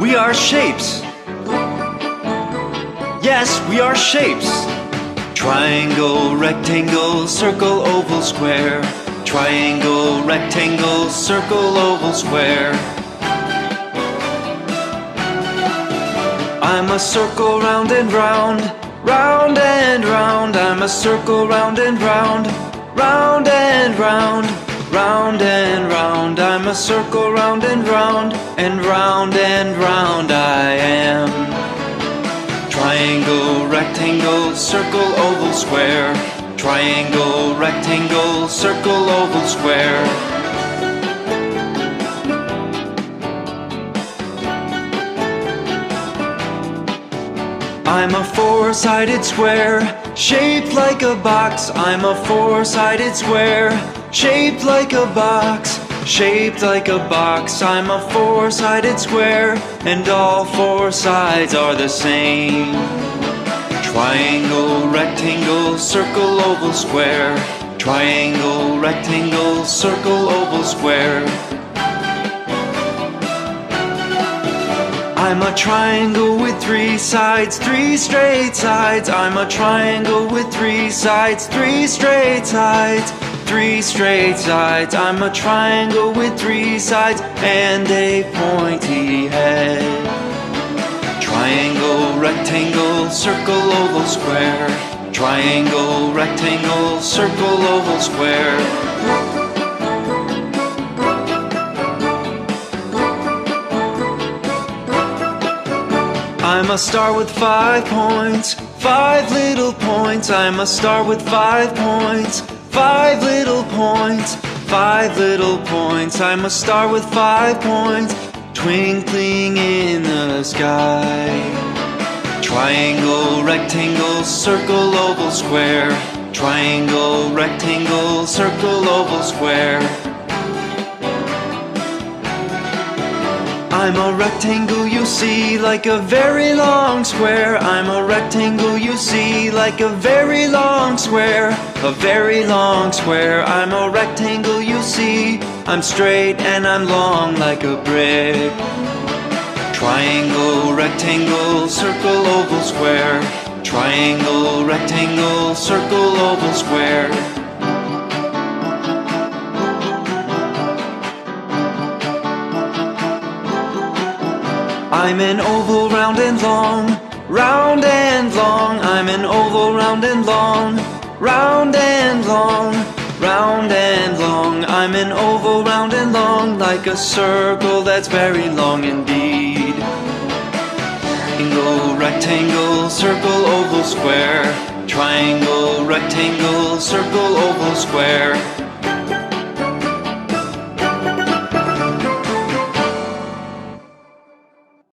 We are shapes. Yes, we are shapes. Triangle, rectangle, circle, oval, square. Triangle, rectangle, circle, oval, square. I'm a circle round and round, round and round. I'm a circle round and round, round and round, round and round. I'm a circle round and round, and round and round I am. Triangle, rectangle, circle, oval, square. Triangle, rectangle, circle, oval, square. I'm a four-sided square, shaped like a box. I'm a four-sided square, shaped like a box, shaped like a box. I'm a four-sided square, and all four sides are the same. Triangle, rectangle, circle, oval, square. Triangle, rectangle, circle, oval, square. I'm a triangle with three sides, three straight sides. I'm a triangle with three sides, three straight sides, three straight sides. I'm a triangle with three sides and a pointy head. Triangle, rectangle, circle, oval, square. Triangle, rectangle, circle, oval, square. I'm a star with 5 points, 5 little points. I'm a star with 5 points, 5 little points, 5 little points. I'm a star with 5 points, twinkling in the sky. Triangle, rectangle, circle, oval, square. Triangle, rectangle, circle, oval, square. I'm a rectangle you see like a very long square. I'm a rectangle you see like a very long square, a very long square. I'm a rectangle you see. I'm straight and I'm long like a brick. Triangle, rectangle, circle, oval, square. Triangle, rectangle, circle, oval, square. I'm an oval round and long, round and long. I'm an oval round and long, round and long, round and long. I'm an oval round and long, like a circle that's very long indeed. Triangle, rectangle, circle, oval, square. Triangle, rectangle, circle, oval, square.